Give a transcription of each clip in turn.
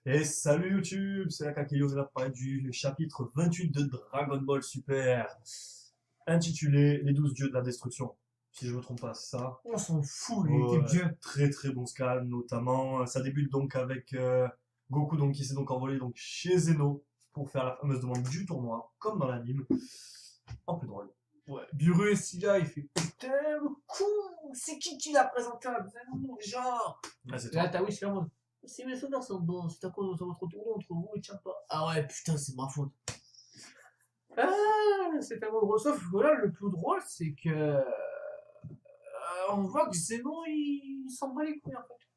Et salut YouTube, c'est Akakeyo, on va parler du chapitre 28 de Dragon Ball Super, intitulé Les 12 dieux de la destruction. Si je me trompe pas, c'est ça. On s'en fout, il était Ouais, bien. très très bon scan, notamment. Ça débute donc avec Goku donc, qui s'est donc envolé donc, chez Zeno pour faire la fameuse demande du tournoi, comme dans l'anime, en plus drôle. Ouais, Buru est si là, il fait putain, le con, c'est qui l'a présenté à Zeno, genre. Ah, c'est Et là, toi. t'as oui, c'est vraiment. Si mes souvenirs sont bons, c'est à cause de votre tournoi entre vous, il tient pas. Ah ouais, putain, c'est ma faute. Ah, c'est tellement drôle. Sauf que voilà, le plus drôle, c'est que. On voit que Zeno, il s'en bat les couilles en fait.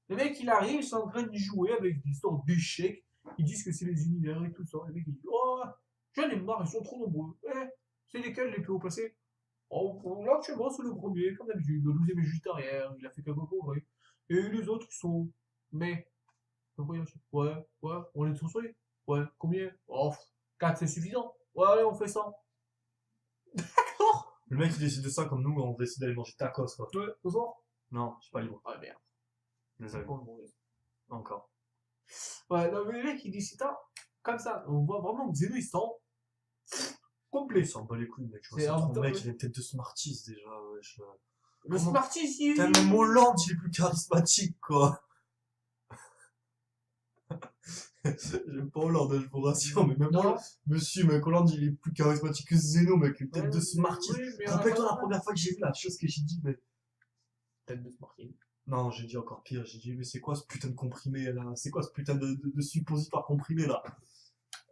Le mec, il arrive, ils sont en train de jouer avec des sortes d'échecs. Ils disent que c'est les univers et tout ça. Le mec, il dit oh, j'en ai marre, ils sont trop nombreux. C'est lesquels les plus haut placés? Oh, là, actuellement, c'est le premier, comme d'habitude. Le 12e est juste derrière, il a fait qu'un Goku, ouais. Et les autres, ils sont. Mais. Ouais, on est tous oui. Ouais, combien? Oh, 4, c'est suffisant. Ouais, allez, on fait ça. D'accord. Le mec il décide de ça comme nous, on décide d'aller manger tacos quoi. Ouais, ce soir. Non, je suis pas libre. Ouais, merde. Désolé. Encore une mauvaise. Encore. Ouais, non, mais le mec, il décide ça. Comme ça. On voit vraiment que Zeno, il sent complet. Il s'en bat les couilles, mec. Je vois, C'est c'est un trop temps, mec, il a une tête de Smarties déjà, wesh. le Comment Smarties, ici. Putain, même Hollande, il est plus charismatique, quoi. J'aime pas Hollande, hein, je vous rassure, mais même Non. Hollande, monsieur, mec, Hollande, il est plus charismatique que Zeno, mec, une tête Ouais, de Smarties. oui, mais Rappelle-toi la première fois que j'ai vu la chose que j'ai dit, mais. tête de Smarties. Non, j'ai dit encore pire, j'ai dit, mais c'est quoi ce putain de comprimé, là? C'est quoi ce putain de suppositoire comprimé, là?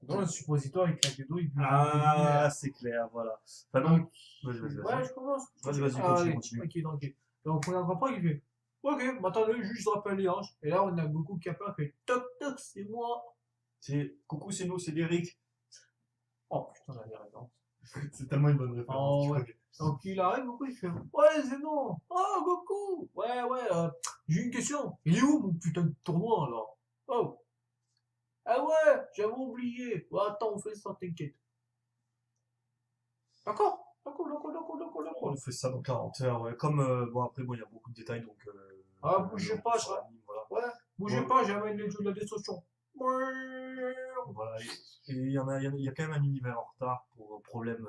Dans le suppositoire, il claque des doigts, il peut. Ah, c'est clair, voilà. Enfin, donc, vas-y, vas-y, Ouais, vas-y. je commence. Vas-y, Ah, continue, allez, continue. ok, donc. Donc, on apprend pas, il fait. Ok, maintenant, juste rappelle les hanches. Et là, on a Goku qui appelle, il fait toc toc, c'est moi. C'est, coucou, c'est nous, c'est Derrick. Oh putain, on a des références. C'est tellement une bonne référence, Oh tu ouais. connais. Donc, il arrive, Goku, il fait ouais, Zeno. Oh, Goku. J'ai une question. Il est où mon putain de tournoi, alors? Oh. Ah ouais, j'avais oublié. Ouais, attends, on fait ça, t'inquiète. D'accord, On fait ça dans 40 heures, ouais. Comme, bon, après, bon, il y a beaucoup de détails, donc, Ah, bougez pas, sur l'anime, voilà. ouais, bougez Ouais. pas, j'amène les jeux de la destruction. Ouais. Voilà. Et il y a quand même un univers en retard pour problème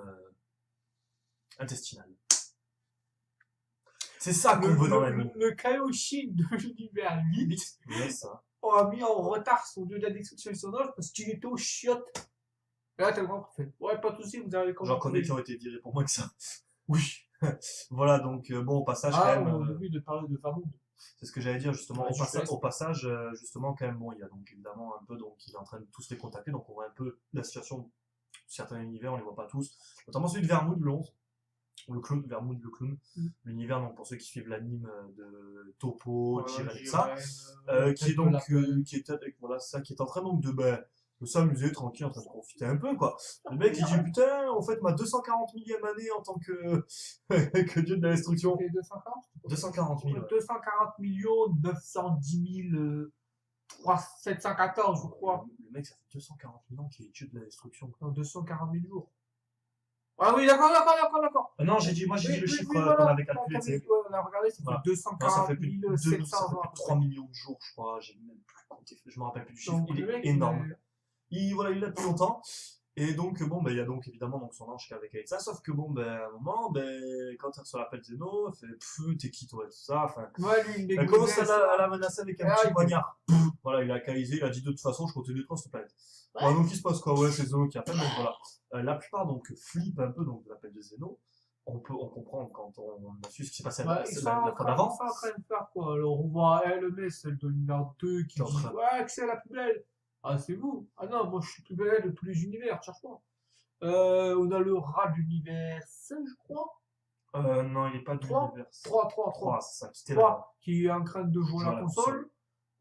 intestinal. C'est ça qu'on veut dans l'anime. Le Kaioshin de l'univers 8 Ouais, ça. a mis en retard son dieu de la destruction sonore parce qu'il était au chiottes. Et là, t'as le grand parfait. Ouais, pas de soucis, vous avez J'en comment connais qui ont été virés pour moins que ça. Oui. Voilà, donc, bon, au passage, Ah, quand même, on oublie de parler de Famoud. c'est ce que j'allais dire, justement, Ouais, je laisse. au passage, justement, quand même, bon, il y a donc évidemment un peu, donc, il est en train de tous les contacter, donc on voit un peu la situation de certains univers, on les voit pas tous, notamment celui de Vermoud, le 11, le clown, Vermoud, le clown, l'univers, donc, pour ceux qui suivent l'anime de Topo, Jiren et ça, qui est donc, voilà, ça, qui est en train donc de s'amuser tranquille, en train de profiter un peu, quoi. Le mec, il dit, putain, en fait, ma 240 millième année en tant que, que dieu de la destruction. 240 240 000. Ouais. 240 millions 910 000 714, je crois. Le mec, ça fait 240 000 ans qu'il est dieu de la destruction. Non, 240 000 jours. Ah oui, d'accord. Non, moi j'ai dit le chiffre voilà. qu'on avait calculé, tu sais. On a regardé, ça fait Voilà. 240 700 ça fait jours. plus de 3 millions de jours, je crois. J'ai même plus compté. Je me rappelle plus du chiffre. Donc, Il le est mec, énorme. Il l'a depuis longtemps. Et donc, bon, il y a donc évidemment donc, son ange qui est avec ça. Sauf que, bon, à un moment, quand elle reçoit l'appel Zeno, elle fait pfff, t'es qui toi et tout ça. Enfin, ouais, lui, elle commence à la menacer avec un petit poignard. Voilà, il a canalisé, il a dit de toute façon, je continue de cette planète. Ouais. Voilà, donc il se passe quoi? Ouais, c'est Zeno qui appelle. Donc voilà. La plupart donc flippent un peu donc, de l'appel de Zeno. On comprend quand on a su ce qui s'est passé la fois d'avant. Ils sont en train de faire quoi? Alors on voit LMS, celle de l'univers 2, qui dit ouais, que c'est la plus belle. Ah, c'est vous? Ah non, moi je suis plus belle de tous les univers, cherche pas. On a le rat de l'univers 5, je crois. Non, il est pas de l'univers 3, c'est ça, qui là. Qui est en train de jouer à la console.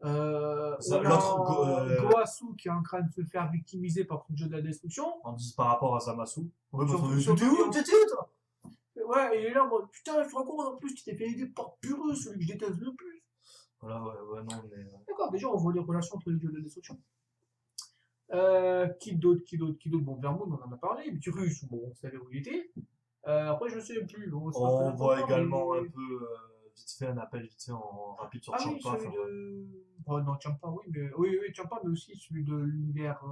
L'autre, Goasu qui est en train de se faire victimiser par le jeu de la destruction. Par rapport à Zamasu. Ouais, t'étais où toi? Ouais, et il est là, moi, putain, je te raconte en plus, tu t'es fait aider par Pureux, celui que je déteste le plus. Voilà, ouais, non, mais. D'accord, déjà, on voit les relations entre les dieux de la destruction. Qui d'autre? Bon, Vermoud, on en a parlé. Pyrrhus, bon, on savait où il était. Après, je sais plus. On voit également un peu vite fait un appel vite fait en rapide sur Ah oui, Champa. celui Enfin, de. Oh non, Champa, oui, mais. Oui, oui, Champa, mais aussi celui de l'univers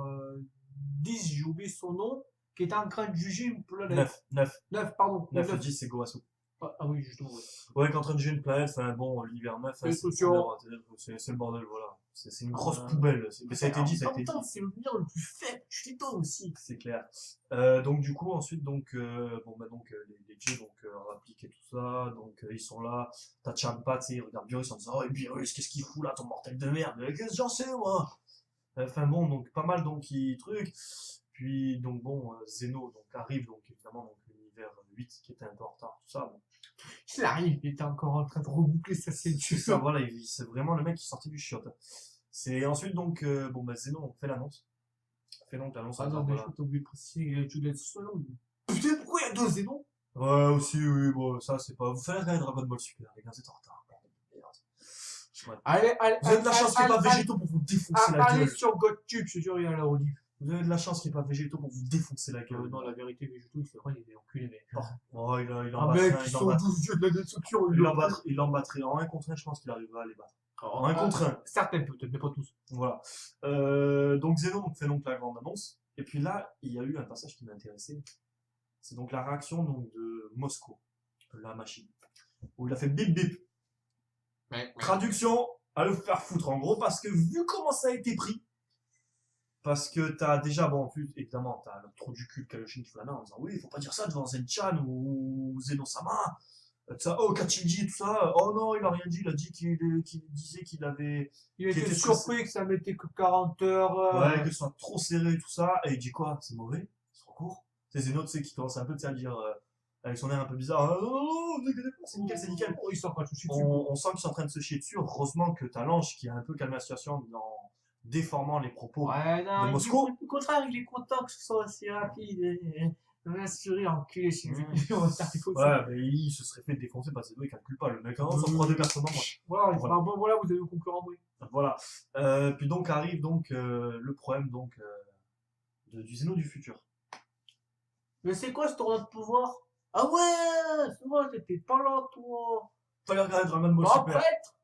10, j'ai oublié son nom, qui était en train de juger une planète. 9, 9, pardon. 9 et 9. 10, c'est Goasu. Ah oui, justement, oui. Ouais, qui est en train de juger une planète, enfin bon, l'univers 9, hein, Destruction. c'est le bordel, voilà. C'est une grosse Euh, poubelle. Mais ça a été dit, ça a En été même temps, dit. c'est le lien le plus faible, je t'étonne aussi. C'est clair. Donc du coup ensuite donc bon bah donc les Jay donc rappliquent et tout ça donc ils sont là. T'as Champa, tu sais, il regarde Beerus en disant oh Beerus qu'est-ce qu'il fout là ton mortel de merde. Mais qu'est-ce que j'en sais moi. Enfin bon donc pas mal donc qui truc. Puis donc bon Zeno donc arrive donc évidemment donc l'univers 8 qui était un peu en retard tout ça. Bon. Il arrive, il était encore en train de reboucler sa C'est ceinture. ça voilà c'est vraiment le mec qui sortait du chiotte. C'est ensuite donc bon bah Zeno donc fait l'annonce. Fait donc l'annonce en Ah non, disant mais voilà. je t'ai oublié de préciser, il y a Juliette Solo. Putain, pourquoi il y a deux Zénon? Ouais, aussi, oui, bon, ça, c'est pas. Vous fallait regarder Dragon Ball Super, les gars, c'est en retard. Merde. Ouais. Allez, allez, Vous avez de la chance qu'il n'y ait pas allez, Végéto pour vous défoncer la allez gueule. sur GodTube, je te jure, il y a la rediff. Vous avez de la chance qu'il n'y ait pas Végéto pour vous défoncer la gueule. Non, la vérité, Végéto, c'est vrai, il est enculé, mais. Oh, il Ah, en mec, battrait, ils sont 12 dieux de la destruction, il en battrait. En 1 contre 1, je pense qu'il arrivera à les battre. En En 1 contre 1. Certains peut-être, mais pas tous. Voilà. Donc Zeno donc, fait donc la grande annonce. Et puis là, il y a eu un passage qui m'a intéressé. C'est donc la réaction donc, de Moscou, la machine. Où il a fait bip bip. Traduction, à le faire foutre en gros, parce que vu comment ça a été pris, parce que t'as déjà, bon, en plus, évidemment, t'as le trou du cul de Kaioshin qui fout la main en disant oui, il faut pas dire ça devant Zen-chan ou Zeno-sama. Ça, oh, qu'a-t-il dit, tout ça? Oh non, il a rien dit, il a dit qu'il disait qu'il avait. Il qu'il était était surpris que ça mettait que 40 heures. Ouais, que ce soit trop serré, tout ça. Et il dit quoi? C'est mauvais? C'est trop court? C'est Zeno, tu sais, qui commence un peu à dire, avec son air un peu bizarre, non, non, non, vous inquiétez pas, c'est nickel, c'est nickel. Oh, il s'en pas touché dessus. On sent qu'ils sont en train de se chier dessus. Heureusement que t'as l'ange qui a un peu calmé la situation en déformant les propos Ouais, non, de Moscou. au contraire, il est content que ce soit aussi rapide. Il va se sourire, enculé, c'est Ouais, mais il se serait fait défoncer parce que il calcule pas. Le mec, hein, ça prend des personnes en moins. Voilà, voilà. Bon, voilà, vous avez un concurrent, oui. Voilà. Puis donc arrive donc le problème donc du Zeno du futur. Mais c'est quoi ce tournoi de pouvoir? Ah ouais, c'est vrai, t'étais pas là, toi. Fallait regarder Dragon Ball Grand Super. prêtre.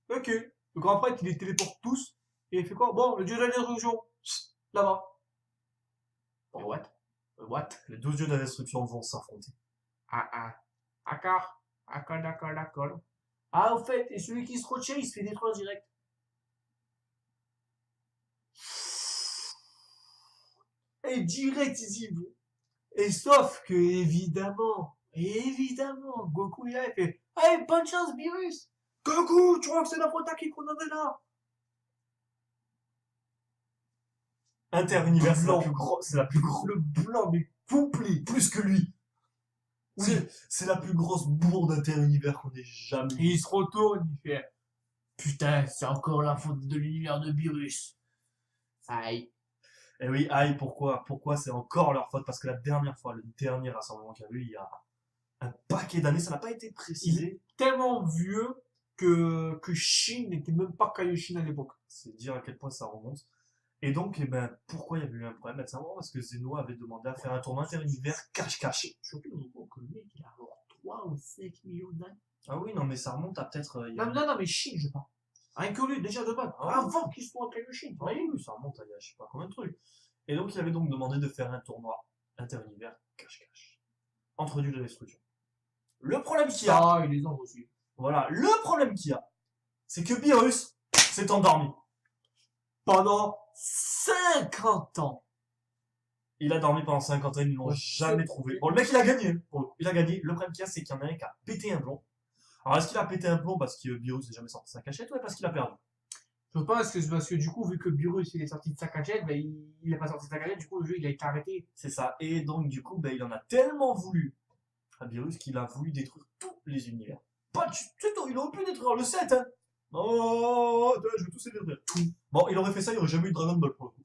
Ok. Le grand prêtre, il les téléporte tous. Et il fait quoi? Bon, le dieu de la destruction. Là-bas. Oh, what? What? Les 12 dieux de la destruction vont s'affronter. Ah. D'accord. Ah, au fait, et celui qui se retient, il se fait détruire direct. Et direct, ils y vont. Et sauf que, évidemment, Goku est là, il fait hey, bonne chance, Beerus! Goku, tu vois que c'est la faute à qui qu'on en est là? Inter-univers, c'est la plus grosse. Le blanc, mais complet. Plus que lui. Oui. C'est la plus grosse bourde inter-univers qu'on ait jamais Et il se retourne, il fait putain, c'est encore la faute de l'univers de Beerus. Aïe. Et oui, aïe, pourquoi? Pourquoi c'est encore leur faute? Parce que la dernière fois, le dernier rassemblement qu'il y a eu, il y a un paquet d'années, ça n'a pas été précisé. Tellement vieux que Shin n'était même pas Kaioshin à l'époque. C'est dire à quel point ça remonte. Et donc, eh ben, pourquoi il y avait eu un problème? Ben, c'est simplement parce que Zeno avait demandé à faire un tournoi inter-univers cache-cache. Surtout que le mec, il a genre 3 ou 5 millions d'années. Ah oui, non, mais ça remonte à peut-être. Non, mais Shin, je parle. Rien que lui, déjà de base. Ah, avant qu'il soit Kaioshin. Oui, ça remonte à il y a je sais pas combien de trucs. Et donc, il avait donc demandé de faire un tournoi inter-univers cache-cache. Entre dieux de la destruction. Le problème qu'il y a. Ah, il les a aussi. Voilà, le problème qu'il y a, c'est que Beerus s'est endormi. Pendant 50 ans. Il a dormi pendant 50 ans, ils ne l'ont jamais trouvé. Bon, le mec, il a gagné. Bon, il a gagné. Le problème qu'il y a, c'est qu'il y en a un qui a pété un plomb. Alors, est-ce qu'il a pété un plomb parce que Beerus n'est jamais sorti de sa cachette ou parce qu'il a perdu? Je pense que c'est parce que du coup, vu que Beerus il est sorti de sa cachette, ben, il n'est pas sorti de sa cachette, du coup, le jeu il a été arrêté. C'est ça. Et donc, du coup, ben, il en a tellement voulu à Beerus qu'il a voulu détruire tous les univers. Pas du tout, il aurait pu détruire le 7, hein. Oh, je vais tous les détruire. Tout. Bon, il aurait fait ça, il n'y aurait jamais eu Dragon Ball pour le coup.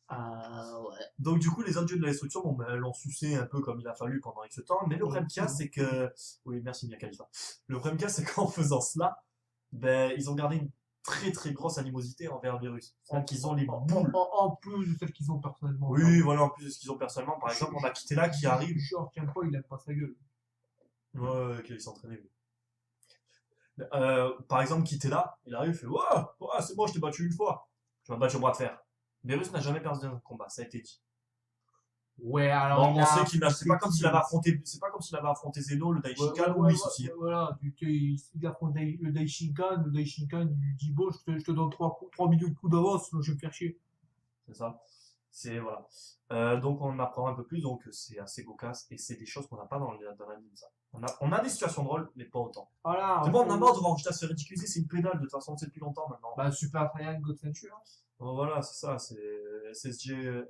Ah ouais. Donc du coup, les autres dieux de la destruction, bon, ben, l'ont sucé un peu comme il a fallu pendant X temps, mais le problème qu'il y a, c'est que... Oui, merci Mia Khalifa. Le problème qu'il y a, c'est qu'en faisant cela, ben, ils ont gardé une très très grosse animosité envers Beerus. C'est-à-dire qu'ils ont les boules. En plus de celles qu'ils ont personnellement. Oui, voilà, en plus de ce qu'ils ont personnellement. Par exemple, on a Kitela qui arrive. Genre, tiens pas, il aime pas sa gueule. Ouais, qu'il s'entraînait. Lui. Par exemple, Kitela, il arrive, il fait Ouah, ouah, c'est bon, je t'ai battu une fois. Tu m'as battu au bras de fer. Beerus n'a jamais perdu un combat, ça a été dit. Ouais, alors Bon, il on sait a qu'il a, c'est pas comme affronté s'il avait affronté, c'est pas comme s'il avait affronté Zeno, le ouais, ouais, Daishikan ou ouais, Isushi. ouais, voilà, il affronte le Daishinkan, il lui dit bon, je te donne 3 millions de coups d'avance, sinon je vais me faire chier. C'est ça. C'est, voilà. Donc, on apprend un peu plus, donc c'est assez cocasse, et c'est des choses qu'on n'a pas dans l'anime, ça. On a des situations drôles, mais pas autant. Voilà, C'est bon, on a marre de voir Vegeta se faire ridiculiser, c'est une pédale, de toute façon, c'est depuis longtemps maintenant. bah, Super Saiyan God Ceinture. Bon, voilà, c'est ça, c'est SSG,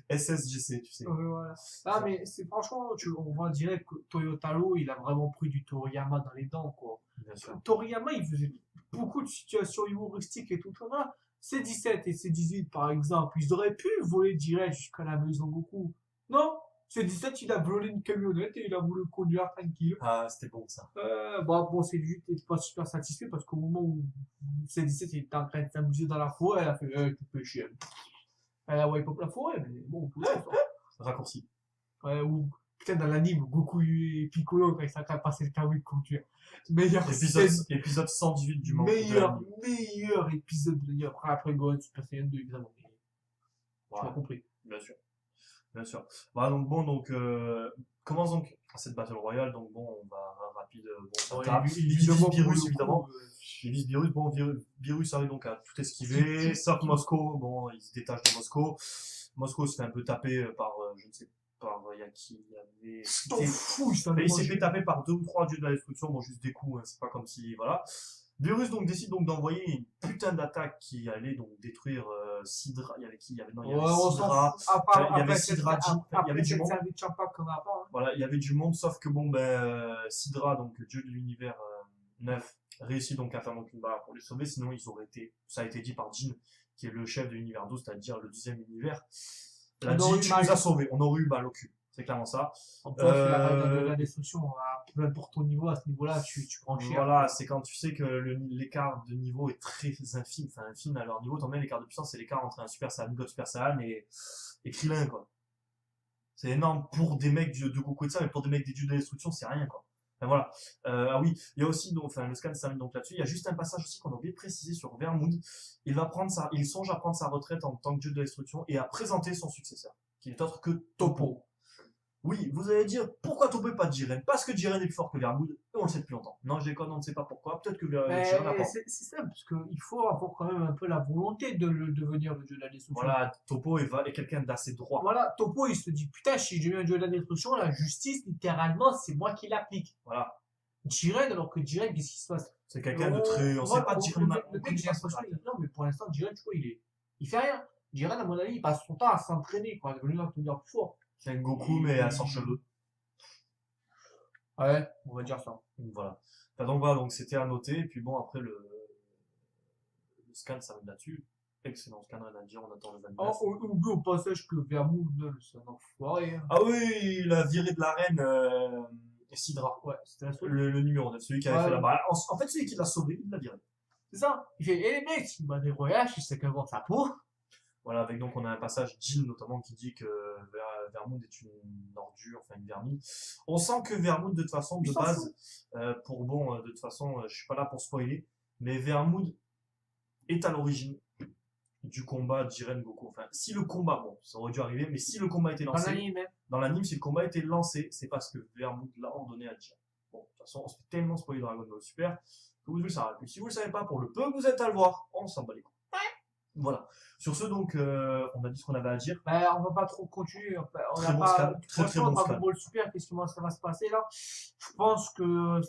SSGC, tu sais. Voilà. Ah, mais c'est franchement, on voit direct que Toyotaro, il a vraiment pris du Toriyama dans les dents, quoi. Bien sûr. Toriyama, il faisait beaucoup de situations humoristiques et tout ça. C17 et C18, par exemple, ils auraient pu voler direct jusqu'à la maison Goku. Non, C17, il a volé une camionnette et il a voulu conduire tranquille. Ah, c'était bon, ça. Bon, C18 n'était pas super satisfait parce qu'au moment où C17 il était en train de s'amuser dans la forêt, elle a fait tu peux chier. Elle a wipe up la forêt, mais bon, tout ça. Raccourci. Ouais, ou peut-être dans l'anime, Goku et Piccolo, quand ils sont en train de passer le kawaii de conduire. Meilleur Épisode 118 du manga. meilleur épisode de l'anime. Après Gohan Super Saiyan 2, évidemment. Tu Voilà, m'as compris. bien sûr. Bien sûr. Voilà, donc bon, commence donc cette Battle Royale. Donc bon, on va rapide. Bon, ça Ouais, tape. Il vise évidemment, Beerus, pour le évidemment. coup, Il vise Beerus. Bon, Beerus arrive donc à tout esquiver. Sauf Moscow. Bon, il se détache de Moscow. Moscow se fait un peu taper par, je ne sais pas, il y a qui il y avait. t'en fous, ça Il s'est fait taper par 2 ou 3 dieux de la destruction. Bon, juste des coups, hein, c'est pas comme si. Voilà. Beerus donc décide donc d'envoyer une putain d'attaque qui allait donc détruire Sidra. Il y avait qui? Il y avait, non, il y avait Sidra. Il y avait Sidra, il y avait du monde. Voilà, il y avait du monde, sauf que bon, Sidra, donc dieu de l'univers 9, réussit donc à faire donc une barre pour les sauver, sinon ils auraient été, ça a été dit par Jin, qui est le chef de l'univers 12, c'est-à-dire le 10e univers. Il a dit, tu nous as sauvés, on aurait eu mal au cul. C'est clairement ça. En tout cas, c'est la règle de la destruction. Peu importe ton niveau, à ce niveau-là, tu prends cher. Voilà, c'est quand tu sais que l'écart de niveau est très infime, enfin infime à leur niveau, tant même l'écart de puissance, c'est l'écart entre un Super Saiyan, God Super Saiyan et Krillin, quoi. C'est énorme pour des mecs de Goku et de ça, mais pour des mecs des dieux de la destruction, c'est rien, quoi. Enfin, voilà. Ah oui, il y a aussi, donc, enfin, le scan s'arrête donc là-dessus. Il y a juste un passage aussi qu'on a oublié de préciser sur Vermoud. Il songe à prendre sa retraite en tant que dieu de la destruction et à présenter son successeur, qui n'est autre que Toppo. Oui, vous allez dire, pourquoi Toppo et pas Jiren? Parce que Jiren est plus fort que Vermoud, et on le sait depuis longtemps. Non, je déconne, on ne sait pas pourquoi. Peut-être que Jiren a pas. C'est simple, parce qu'il faut avoir quand même un peu la volonté de devenir le dieu de la destruction. Voilà, Toppo est quelqu'un d'assez droit. Voilà, Toppo, il se dit, putain, si je deviens un dieu de la destruction, la justice, littéralement, c'est moi qui l'applique. Voilà. Jiren, alors que Jiren, qu'est-ce qui se passe? C'est quelqu'un de très. On sait pas Jiren. Le mec, j'ai l'impression, non, mais pour l'instant, Jiren, tu vois, il fait rien. Jiren, à mon avis, il passe son temps à s'entraîner, quoi, à devenir plus fort. C'est un Goku, mais à sans cheveux. Ouais, on va dire ça. Voilà. Enfin, donc voilà, donc c'était à noter. Et puis bon, après le scan s'arrête là-dessus. Excellent scan, rien à dire, on attend le 29. Oh, oublie au passage que Vermoud, c'est un enfoiré. Ah oui, il a viré de l'arène Sidra. Ouais, c'était le numéro 9, celui qui avait fait la barre. En fait, celui qui l'a sauvé, il l'a viré. C'est ça. Il fait, les mecs, il m'a des voyages, il sait qu'avant sa peau. Voilà, avec donc on a un passage Jin notamment qui dit que Vermoud est une ordure, enfin une vermine. On sent que Vermoud de toute façon de base, de toute façon, je suis pas là pour spoiler, mais Vermoud est à l'origine du combat Jiren Goku. Enfin, si le combat, bon, ça aurait dû arriver, mais si le combat était lancé, dans l'anime, si le combat était lancé, c'est parce que Vermoud l'a ordonné à Jiren. Bon, de toute façon, on se fait tellement spoiler Dragon Ball Super que vous devez le savoir. Et si vous le savez pas, pour le peu que vous êtes à le voir, on s'en bat les couilles. Voilà. Sur ce, donc, on a dit ce qu'on avait à dire. On va pas trop continuer. On très a bon pas scan. Très bon Dragon Ball Super, qu'est-ce qui ça va se passer là? Je pense que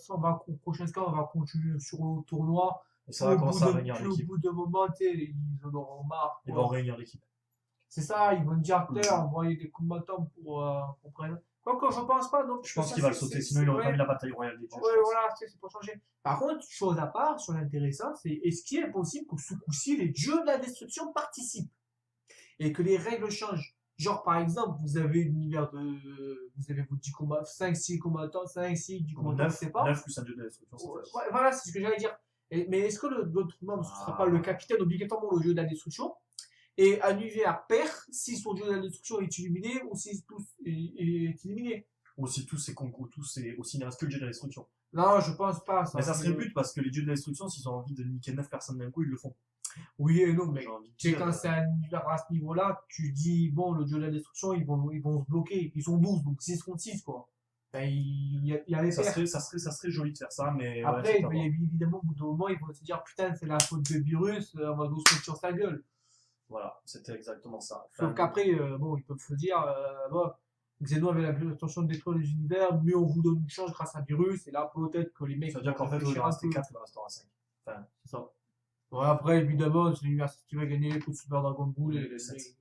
prochain scan, on va continuer sur le tournoi. Et ça va commencer à réunir l'équipe. Au bout d'un moment, ils en auront marre. Ils vont réunir l'équipe. C'est ça, ils vont dire envoyer des combattants pour prendre. Quoique, je pense pas. Donc, je pense qu'il va le sauter, sinon il aurait pas mis la bataille royale des dieux. Ouais, voilà, c'est pour changer. Par contre, chose à part, chose intéressante, c'est est-ce qu'il est possible que ce coup-ci, les dieux de la destruction participent et que les règles changent? Genre, par exemple, vous avez l'univers de. Vous avez vos 10 combats, 5-6 combattants, 5-6, 10 combattants, je sais pas. 9 plus un dieu de la destruction, c'est ouais, voilà, c'est ce que j'allais dire. Mais est-ce que l'autre membre ne sera pas le capitaine obligatoirement le dieu de la destruction? Et un univers perd si son dieu de la destruction est illuminé ou si tous est éliminé. Ou si tous ces concours, aussi il ne reste que le dieu de la destruction. Non, je pense pas. Mais ça serait le but parce que les dieux de la destruction, s'ils ont envie de niquer 9 personnes d'un coup, ils le font. Oui et non, mais J'ai envie de tu sais, dire, quand c'est à ce niveau-là, tu dis, bon, le dieu de la destruction, ils vont se bloquer. Ils sont 12, donc 6 contre 6, quoi. Ben, il y a les ça pertes. serait joli de faire ça, mais ouais, Après, c'est à voir. évidemment, au bout d'un moment, ils vont se dire, putain, c'est la faute de virus, on va nous se mettre sur sa gueule. Voilà, c'était exactement ça. Sauf qu'après, bon, ils peuvent se dire, bon, Xeno avait l'intention de détruire les univers, mais on vous donne une chance grâce à virus, et là, peut-être que les mecs. Ça veut dire qu'en fait, il en restait 4, il en restera 5. Enfin, c'est ça. Ouais, après, évidemment, c'est l'univers qui va gagner les coups de Super Dragon Ball et le 7.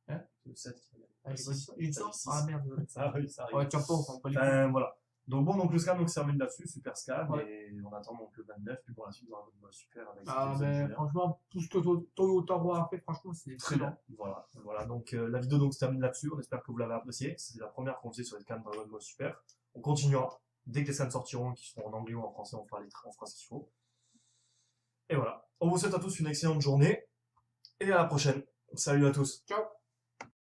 Hein Le 7 qui va gagner. Ah, il sort. Ah merde. Ah oui, ça arrive. Ouais, tiens pas, on pas les voilà. Donc bon, donc le scam se termine là-dessus, super scam, ouais. et on attend donc le 29, puis pour la suite, on va super avec ah, mais franchement, tout ce que Toyota a fait, franchement, c'est très bien. Voilà. Donc la vidéo donc, se termine là-dessus, on espère que vous l'avez appréciée. C'est la première qu'on faisait sur les scams Dragon Ball Super. On continuera. Dès que les scams sortiront, qui seront en anglais ou en français, on fera ce qu'il faut. Et voilà. On vous souhaite à tous une excellente journée, et à la prochaine. Salut à tous. Ciao.